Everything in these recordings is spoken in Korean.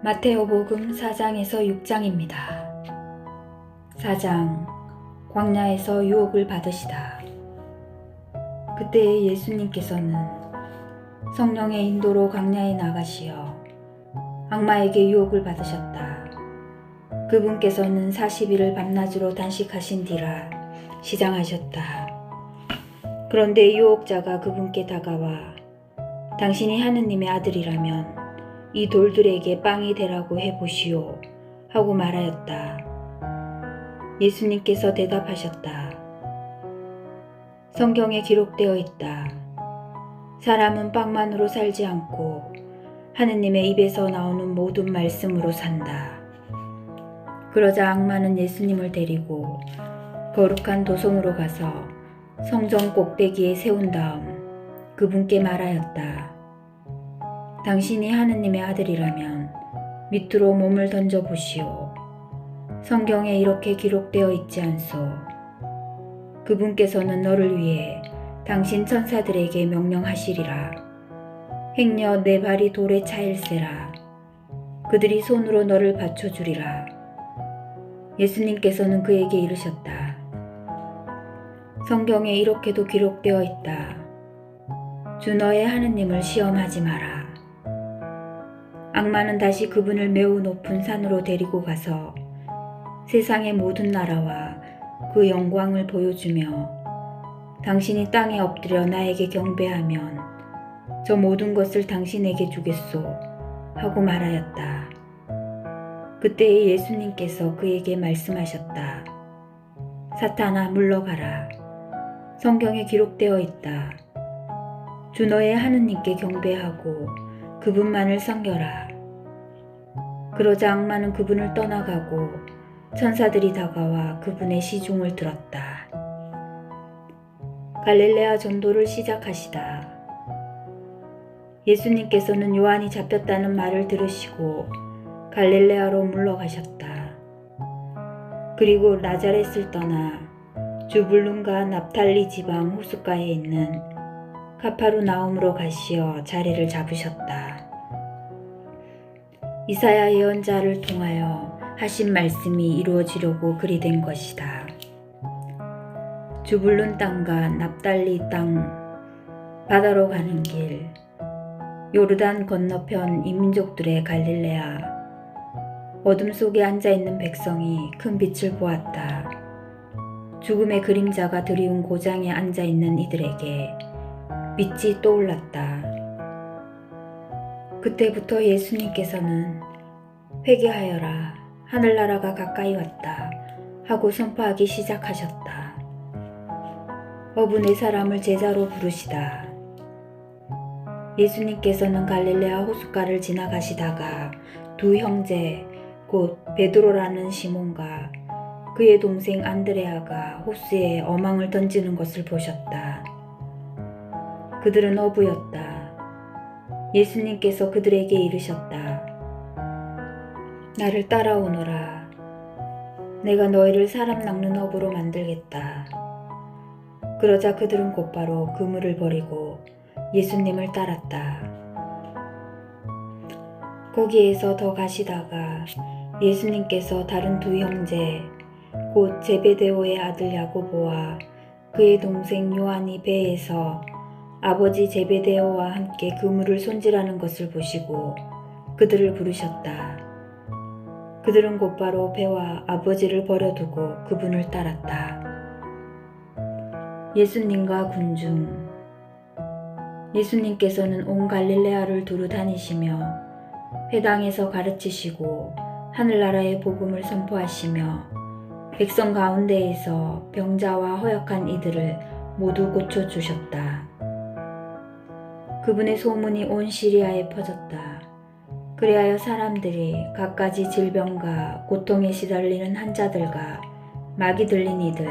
마테오복음 4장에서 6장입니다. 4장 광야에서 유혹을 받으시다. 그때 예수님께서는 성령의 인도로 광야에 나가시어 악마에게 유혹을 받으셨다. 그분께서는 40일을 밤낮으로 단식하신 뒤라 시장하셨다. 그런데 유혹자가 그분께 다가와 당신이 하느님의 아들이라면 이 돌들에게 빵이 되라고 해보시오 하고 말하였다. 예수님께서 대답하셨다. 성경에 기록되어 있다. 사람은 빵만으로 살지 않고 하느님의 입에서 나오는 모든 말씀으로 산다. 그러자 악마는 예수님을 데리고 거룩한 도성으로 가서 성전 꼭대기에 세운 다음 그분께 말하였다. 당신이 하느님의 아들이라면 밑으로 몸을 던져보시오. 성경에 이렇게 기록되어 있지 않소. 그분께서는 너를 위해 당신 천사들에게 명령하시리라. 행여 내 발이 돌에 차일세라. 그들이 손으로 너를 받쳐주리라. 예수님께서는 그에게 이르셨다. 성경에 이렇게도 기록되어 있다. 주 너의 하느님을 시험하지 마라. 악마는 다시 그분을 매우 높은 산으로 데리고 가서 세상의 모든 나라와 그 영광을 보여주며 당신이 땅에 엎드려 나에게 경배하면 저 모든 것을 당신에게 주겠소 하고 말하였다. 그때 예수님께서 그에게 말씀하셨다. 사탄아 물러가라. 성경에 기록되어 있다. 주 너의 하느님께 경배하고 그분만을 섬겨라. 그러자 악마는 그분을 떠나가고 천사들이 다가와 그분의 시중을 들었다. 갈릴레아 전도를 시작하시다. 예수님께서는 요한이 잡혔다는 말을 들으시고 갈릴레아로 물러가셨다. 그리고 나자렛을 떠나 주불룬과 납탈리 지방 호숫가에 있는 가파르나움으로 가시어 자리를 잡으셨다. 이사야 예언자를 통하여 하신 말씀이 이루어지려고 그리 된 것이다. 주불룬 땅과 납달리 땅, 바다로 가는 길, 요르단 건너편 이민족들의 갈릴레아, 어둠 속에 앉아있는 백성이 큰 빛을 보았다. 죽음의 그림자가 드리운 고장에 앉아있는 이들에게 빛이 떠올랐다. 그때부터 예수님께서는 회개하여라, 하늘나라가 가까이 왔다 하고 선포하기 시작하셨다. 어부 네 사람을 제자로 부르시다. 예수님께서는 갈릴레아 호숫가를 지나가시다가 두 형제 곧 베드로라는 시몬과 그의 동생 안드레아가 호수에 어망을 던지는 것을 보셨다. 그들은 어부였다. 예수님께서 그들에게 이르셨다. 나를 따라오너라. 내가 너희를 사람 낚는 어부로 만들겠다. 그러자 그들은 곧바로 그물을 버리고 예수님을 따랐다. 거기에서 더 가시다가 예수님께서 다른 두 형제 곧 제베데오의 아들 야고보와 그의 동생 요한이 배에서 아버지 제베데오와 함께 그물을 손질하는 것을 보시고 그들을 부르셨다. 그들은 곧바로 배와 아버지를 버려두고 그분을 따랐다. 예수님과 군중. 예수님께서는 온 갈릴레아를 두루 다니시며 회당에서 가르치시고 하늘나라의 복음을 선포하시며 백성 가운데에서 병자와 허약한 이들을 모두 고쳐주셨다. 그분의 소문이 온 시리아에 퍼졌다. 그리하여 사람들이 갖가지 질병과 고통에 시달리는 환자들과 마귀 들린 이들,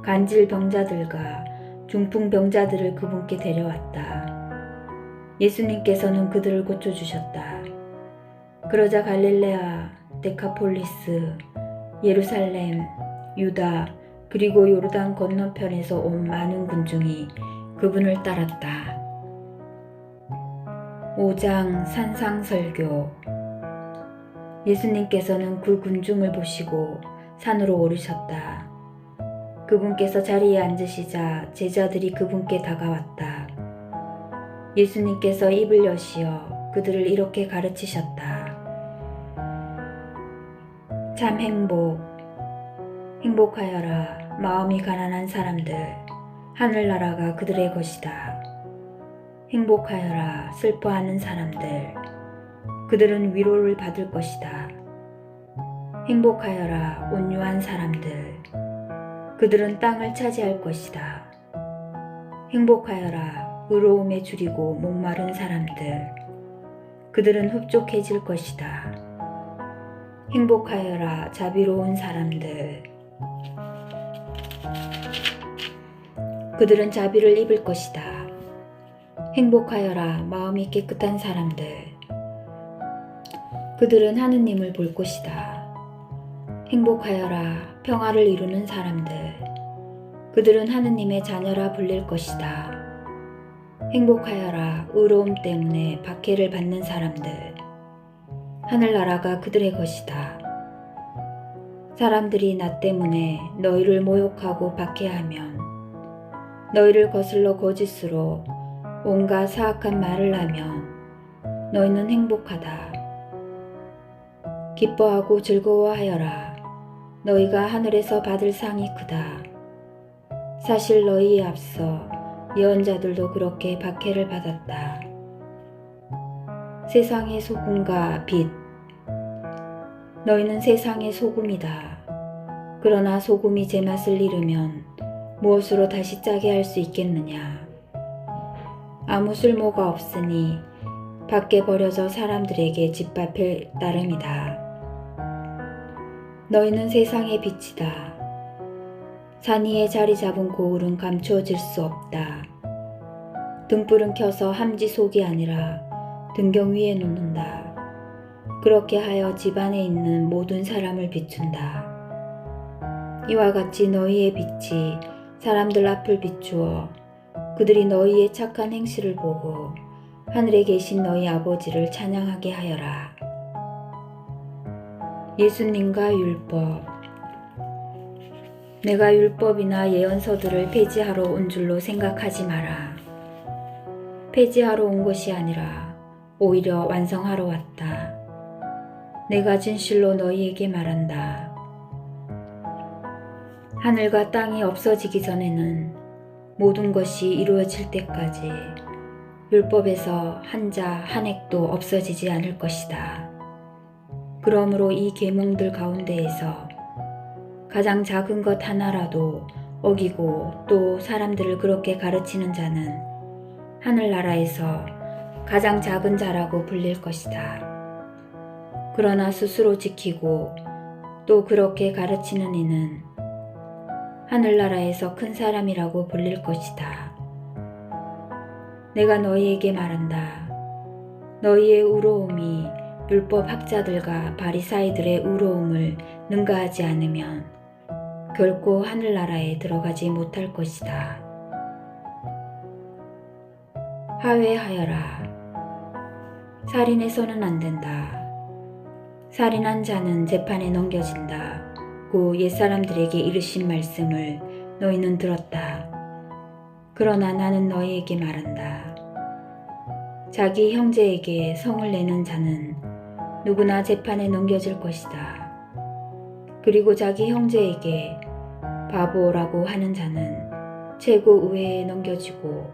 간질 병자들과 중풍 병자들을 그분께 데려왔다. 예수님께서는 그들을 고쳐주셨다. 그러자 갈릴레아, 데카폴리스, 예루살렘, 유다, 그리고 요르단 건너편에서 온 많은 군중이 그분을 따랐다. 5장 산상설교. 예수님께서는 그 군중을 보시고 산으로 오르셨다. 그분께서 자리에 앉으시자 제자들이 그분께 다가왔다. 예수님께서 입을 여시어 그들을 이렇게 가르치셨다. 참 행복하여라 마음이 가난한 사람들, 하늘나라가 그들의 것이다. 행복하여라 슬퍼하는 사람들, 그들은 위로를 받을 것이다. 행복하여라 온유한 사람들, 그들은 땅을 차지할 것이다. 행복하여라 의로움에 줄이고 목마른 사람들, 그들은 흡족해질 것이다. 행복하여라 자비로운 사람들, 그들은 자비를 입을 것이다. 행복하여라 마음이 깨끗한 사람들, 그들은 하느님을 볼 것이다. 행복하여라 평화를 이루는 사람들, 그들은 하느님의 자녀라 불릴 것이다. 행복하여라 의로움 때문에 박해를 받는 사람들, 하늘나라가 그들의 것이다. 사람들이 나 때문에 너희를 모욕하고 박해하면 너희를 거슬러 거짓으로 온갖 사악한 말을 하면 너희는 행복하다. 기뻐하고 즐거워하여라. 너희가 하늘에서 받을 상이 크다. 사실 너희에 앞서 예언자들도 그렇게 박해를 받았다. 세상의 소금과 빛. 너희는 세상의 소금이다. 그러나 소금이 제맛을 잃으면 무엇으로 다시 짜게 할 수 있겠느냐. 아무 쓸모가 없으니 밖에 버려져 사람들에게 짓밟힐 따름이다. 너희는 세상의 빛이다. 산 위에 자리 잡은 고울은 감추어질 수 없다. 등불은 켜서 함지 속이 아니라 등경 위에 놓는다. 그렇게 하여 집안에 있는 모든 사람을 비춘다. 이와 같이 너희의 빛이 사람들 앞을 비추어 그들이 너희의 착한 행실을 보고 하늘에 계신 너희 아버지를 찬양하게 하여라. 예수님과 율법. 내가 율법이나 예언서들을 폐지하러 온 줄로 생각하지 마라. 폐지하러 온 것이 아니라 오히려 완성하러 왔다. 내가 진실로 너희에게 말한다. 하늘과 땅이 없어지기 전에는 모든 것이 이루어질 때까지 율법에서 한 자 한 획도 없어지지 않을 것이다. 그러므로 이 계명들 가운데에서 가장 작은 것 하나라도 어기고 또 사람들을 그렇게 가르치는 자는 하늘나라에서 가장 작은 자라고 불릴 것이다. 그러나 스스로 지키고 또 그렇게 가르치는 이는 하늘나라에서 큰 사람이라고 불릴 것이다. 내가 너희에게 말한다. 너희의 의로움이 율법 학자들과 바리사이들의 의로움을 능가하지 않으면 결코 하늘나라에 들어가지 못할 것이다. 하회하여라. 살인해서는 안 된다. 살인한 자는 재판에 넘겨진다. 고 옛사람들에게 이르신 말씀을 너희는 들었다. 그러나 나는 너희에게 말한다. 자기 형제에게 성을 내는 자는 누구나 재판에 넘겨질 것이다. 그리고 자기 형제에게 바보라고 하는 자는 최고 의회에 넘겨지고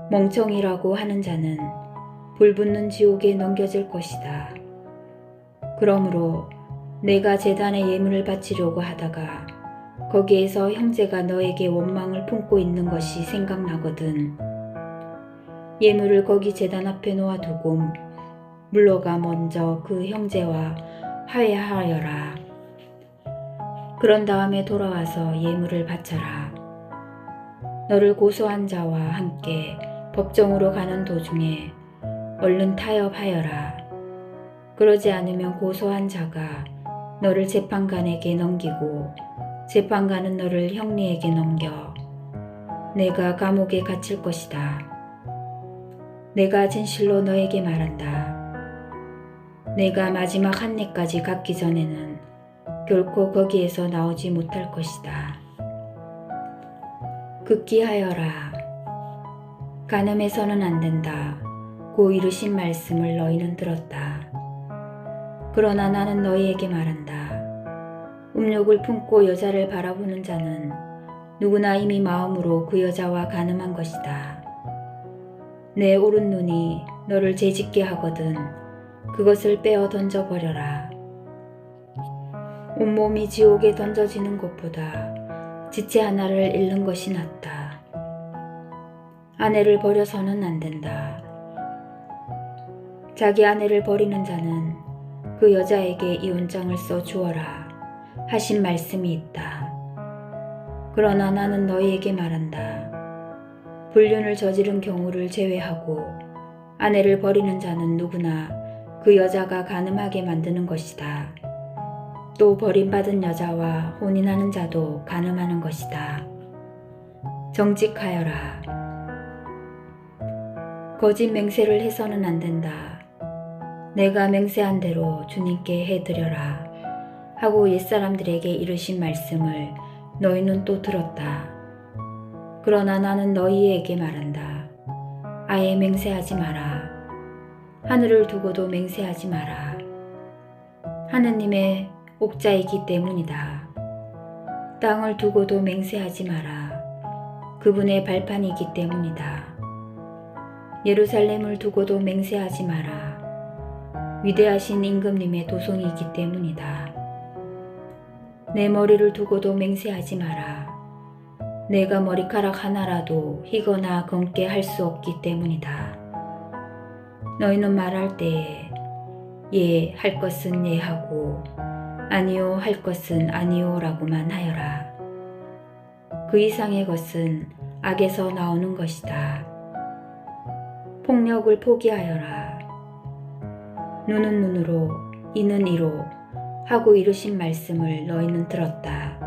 멍청이라고 하는 자는 불붙는 지옥에 넘겨질 것이다. 그러므로 내가 제단에 예물을 바치려고 하다가 거기에서 형제가 너에게 원망을 품고 있는 것이 생각나거든. 예물을 거기 제단 앞에 놓아두고 물러가 먼저 그 형제와 화해하여라. 그런 다음에 돌아와서 예물을 바쳐라. 너를 고소한 자와 함께 법정으로 가는 도중에 얼른 타협하여라. 그러지 않으면 고소한 자가 너를 재판관에게 넘기고 재판관은 너를 형리에게 넘겨 내가 감옥에 갇힐 것이다. 내가 진실로 너에게 말한다. 내가 마지막 한 입까지 갖기 전에는 결코 거기에서 나오지 못할 것이다. 극기하여라. 간음해서는 안 된다. 고 이르신 말씀을 너희는 들었다. 그러나 나는 너희에게 말한다. 음욕을 품고 여자를 바라보는 자는 누구나 이미 마음으로 그 여자와 간음한 것이다. 내 오른눈이 너를 죄짓게 하거든 그것을 빼어 던져버려라. 온몸이 지옥에 던져지는 것보다 지체 하나를 잃는 것이 낫다. 아내를 버려서는 안 된다. 자기 아내를 버리는 자는 그 여자에게 이혼장을 써 주어라 하신 말씀이 있다. 그러나 나는 너희에게 말한다. 불륜을 저지른 경우를 제외하고 아내를 버리는 자는 누구나 그 여자가 간음하게 만드는 것이다. 또 버림받은 여자와 혼인하는 자도 간음하는 것이다. 정직하여라. 거짓 맹세를 해서는 안 된다. 내가 맹세한 대로 주님께 해드려라 하고 옛사람들에게 이르신 말씀을 너희는 또 들었다. 그러나 나는 너희에게 말한다. 아예 맹세하지 마라. 하늘을 두고도 맹세하지 마라. 하느님의 옥자이기 때문이다. 땅을 두고도 맹세하지 마라. 그분의 발판이기 때문이다. 예루살렘을 두고도 맹세하지 마라. 위대하신 임금님의 도성이기 때문이다. 내 머리를 두고도 맹세하지 마라. 내가 머리카락 하나라도 희거나 검게 할 수 없기 때문이다. 너희는 말할 때에 예 할 것은 예 하고 아니요 할 것은 아니요 라고만 하여라. 그 이상의 것은 악에서 나오는 것이다. 폭력을 포기하여라. 눈은 눈으로 이는 이로 하고 이르신 말씀을 너희는 들었다.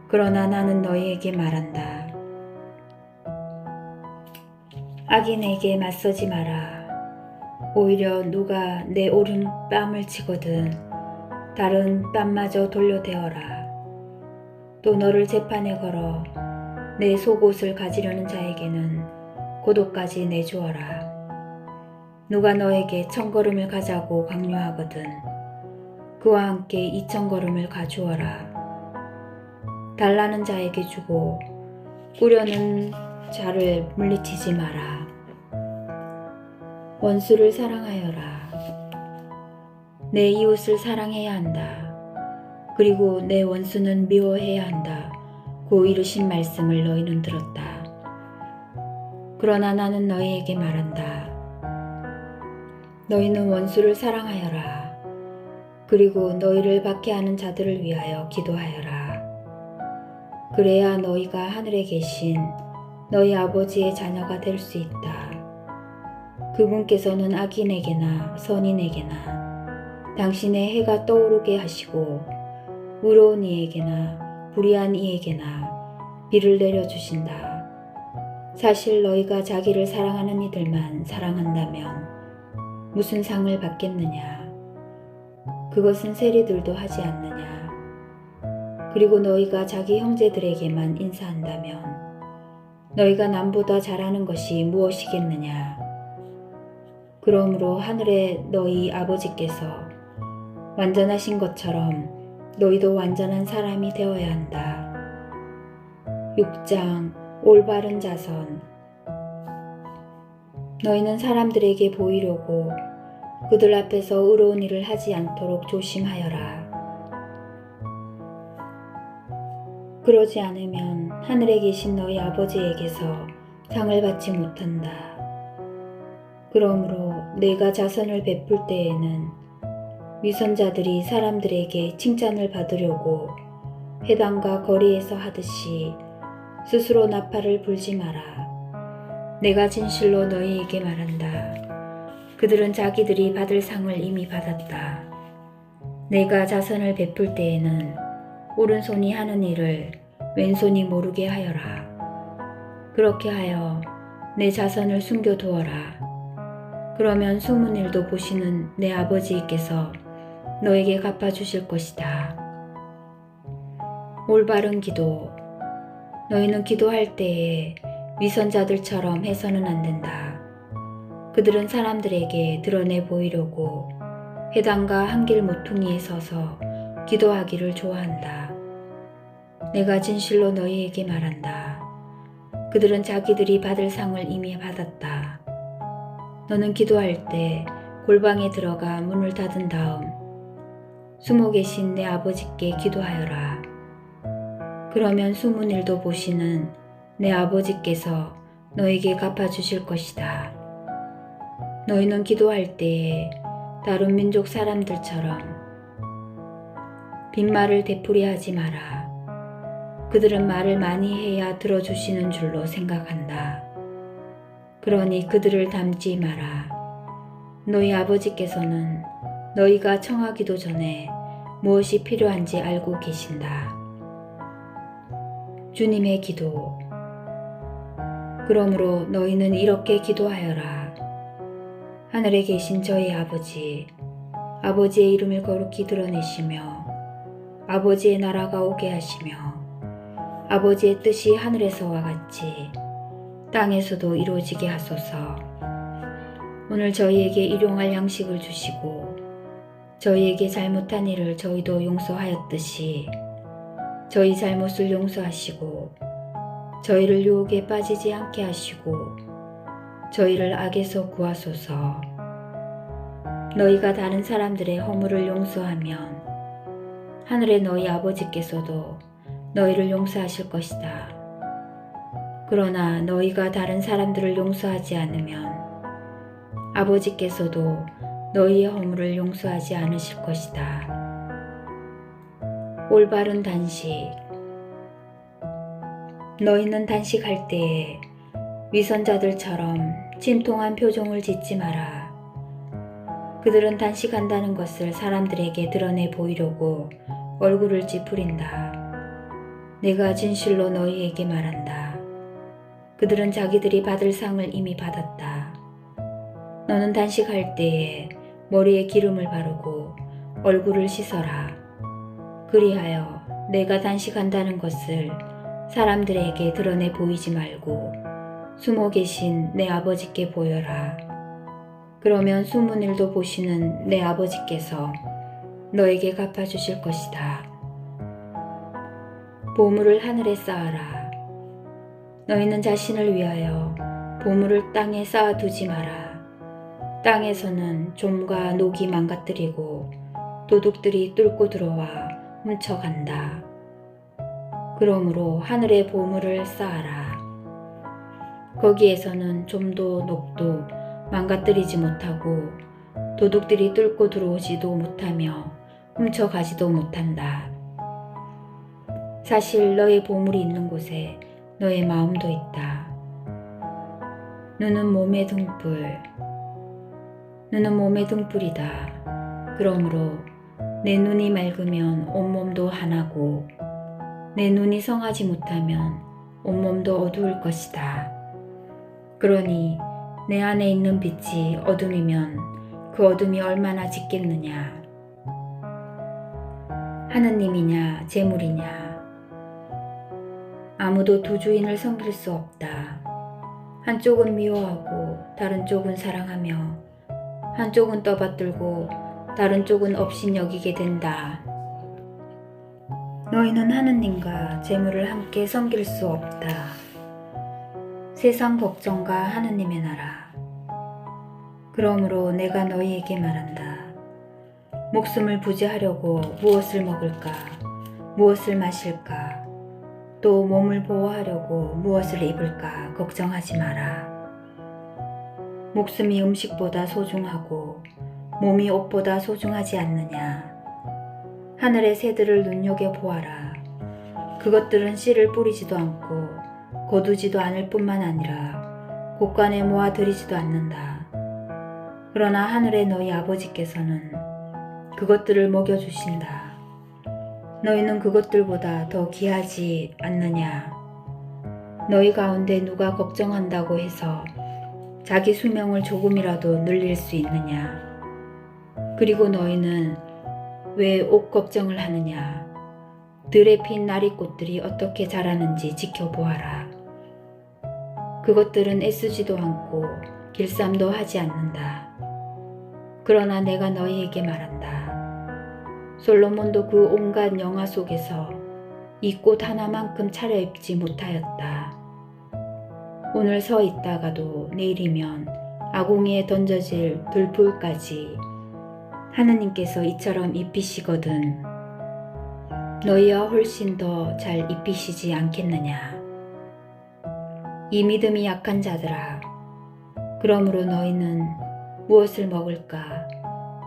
그러나 나는 너희에게 말한다. 악인에게 맞서지 마라. 오히려 누가 내 오른 뺨을 치거든 다른 뺨마저 돌려대어라. 또 너를 재판에 걸어 내 속옷을 가지려는 자에게는 고도까지 내주어라. 누가 너에게 1000걸음을 가자고 강요하거든 그와 함께 2000걸음을 가주어라. 달라는 자에게 주고 꾸려는 자를 물리치지 마라. 원수를 사랑하여라. 내 이웃을 사랑해야 한다. 그리고 내 원수는 미워해야 한다. 고 이르신 말씀을 너희는 들었다. 그러나 나는 너희에게 말한다. 너희는 원수를 사랑하여라. 그리고 너희를 박해하는 자들을 위하여 기도하여라. 그래야 너희가 하늘에 계신 너희 아버지의 자녀가 될 수 있다. 그분께서는 악인에게나 선인에게나 당신의 해가 떠오르게 하시고 의로운 이에게나 불의한 이에게나 비를 내려주신다. 사실 너희가 자기를 사랑하는 이들만 사랑한다면 무슨 상을 받겠느냐? 그것은 세리들도 하지 않느냐? 그리고 너희가 자기 형제들에게만 인사한다면 너희가 남보다 잘하는 것이 무엇이겠느냐? 그러므로 하늘의 너희 아버지께서 완전하신 것처럼 너희도 완전한 사람이 되어야 한다. 6장 올바른 자선. 너희는 사람들에게 보이려고 그들 앞에서 의로운 일을 하지 않도록 조심하여라. 그러지 않으면 하늘에 계신 너희 아버지에게서 상을 받지 못한다. 그러므로 내가 자선을 베풀 때에는 위선자들이 사람들에게 칭찬을 받으려고 회당과 거리에서 하듯이 스스로 나팔을 불지 마라. 내가 진실로 너희에게 말한다. 그들은 자기들이 받을 상을 이미 받았다. 내가 자선을 베풀 때에는 오른손이 하는 일을 왼손이 모르게 하여라. 그렇게 하여 내 자선을 숨겨두어라. 그러면 숨은 일도 보시는 내 아버지께서 너에게 갚아주실 것이다. 올바른 기도. 너희는 기도할 때에 위선자들처럼 해서는 안 된다. 그들은 사람들에게 드러내 보이려고 회당과 한길 모퉁이에 서서 기도하기를 좋아한다. 내가 진실로 너희에게 말한다. 그들은 자기들이 받을 상을 이미 받았다. 너는 기도할 때 골방에 들어가 문을 닫은 다음 숨어 계신 내 아버지께 기도하여라. 그러면 숨은 일도 보시는 내 아버지께서 너에게 갚아주실 것이다. 너희는 기도할 때에 다른 민족 사람들처럼 빈말을 되풀이하지 마라. 그들은 말을 많이 해야 들어주시는 줄로 생각한다. 그러니 그들을 닮지 마라. 너희 아버지께서는 너희가 청하기도 전에 무엇이 필요한지 알고 계신다. 주님의 기도. 그러므로 너희는 이렇게 기도하여라. 하늘에 계신 저희 아버지, 아버지의 이름을 거룩히 드러내시며 아버지의 나라가 오게 하시며 아버지의 뜻이 하늘에서와 같이 땅에서도 이루어지게 하소서. 오늘 저희에게 일용할 양식을 주시고 저희에게 잘못한 일을 저희도 용서하였듯이 저희 잘못을 용서하시고 저희를 유혹에 빠지지 않게 하시고 저희를 악에서 구하소서. 너희가 다른 사람들의 허물을 용서하면 하늘의 너희 아버지께서도 너희를 용서하실 것이다. 그러나 너희가 다른 사람들을 용서하지 않으면 아버지께서도 너희의 허물을 용서하지 않으실 것이다. 올바른 단식. 너희는 단식할 때에 위선자들처럼 침통한 표정을 짓지 마라. 그들은 단식한다는 것을 사람들에게 드러내 보이려고 얼굴을 찌푸린다. 내가 진실로 너희에게 말한다. 그들은 자기들이 받을 상을 이미 받았다. 너는 단식할 때에 머리에 기름을 바르고 얼굴을 씻어라. 그리하여 내가 단식한다는 것을 사람들에게 드러내 보이지 말고 숨어 계신 내 아버지께 보여라. 그러면 숨은 일도 보시는 내 아버지께서 너에게 갚아주실 것이다. 보물을 하늘에 쌓아라. 너희는 자신을 위하여 보물을 땅에 쌓아두지 마라. 땅에서는 좀과 녹이 망가뜨리고 도둑들이 뚫고 들어와 훔쳐간다. 그러므로 하늘에 보물을 쌓아라. 거기에서는 좀도 녹도 망가뜨리지 못하고 도둑들이 뚫고 들어오지도 못하며 훔쳐가지도 못한다. 사실 너의 보물이 있는 곳에 너의 마음도 있다. 눈은 몸의 등불. 눈은 몸의 등불이다. 그러므로 내 눈이 맑으면 온몸도 환하고 내 눈이 성하지 못하면 온몸도 어두울 것이다. 그러니 내 안에 있는 빛이 어둠이면 그 어둠이 얼마나 짙겠느냐. 하느님이냐 재물이냐. 아무도 두 주인을 섬길 수 없다. 한쪽은 미워하고 다른 쪽은 사랑하며 한쪽은 떠받들고 다른 쪽은 업신여기게 된다. 너희는 하느님과 재물을 함께 섬길 수 없다. 세상 걱정과 하느님의 나라. 그러므로 내가 너희에게 말한다. 목숨을 부지하려고 무엇을 먹을까, 무엇을 마실까, 또 몸을 보호하려고 무엇을 입을까 걱정하지 마라. 목숨이 음식보다 소중하고 몸이 옷보다 소중하지 않느냐. 하늘의 새들을 눈여겨보아라. 그것들은 씨를 뿌리지도 않고 거두지도 않을 뿐만 아니라 곳간에 모아들이지도 않는다. 그러나 하늘의 너희 아버지께서는 그것들을 먹여주신다. 너희는 그것들보다 더 귀하지 않느냐. 너희 가운데 누가 걱정한다고 해서 자기 수명을 조금이라도 늘릴 수 있느냐? 그리고 너희는 왜 옷 걱정을 하느냐? 들에 핀 나리꽃들이 어떻게 자라는지 지켜보아라. 그것들은 애쓰지도 않고 길쌈도 하지 않는다. 그러나 내가 너희에게 말한다. 솔로몬도 그 온갖 영화 속에서 이 꽃 하나만큼 차려입지 못하였다. 오늘 서 있다가도 내일이면 아궁이에 던져질 들풀까지 하느님께서 이처럼 입히시거든 너희와 훨씬 더 잘 입히시지 않겠느냐. 이 믿음이 약한 자들아, 그러므로 너희는 무엇을 먹을까,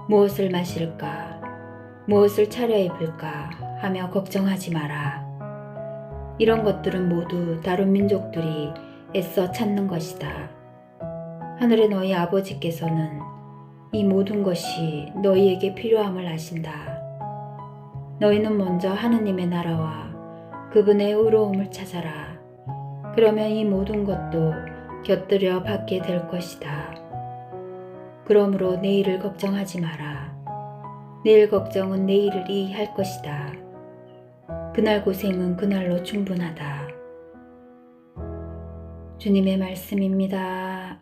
무엇을 마실까, 무엇을 차려입을까 하며 걱정하지 마라. 이런 것들은 모두 다른 민족들이 애써 찾는 것이다. 하늘의 너희 아버지께서는 이 모든 것이 너희에게 필요함을 아신다. 너희는 먼저 하느님의 나라와 그분의 의로움을 찾아라. 그러면 이 모든 것도 곁들여 받게 될 것이다. 그러므로 내일을 걱정하지 마라. 내일 걱정은 내일이 할 것이다. 그날 고생은 그날로 충분하다. 주님의 말씀입니다.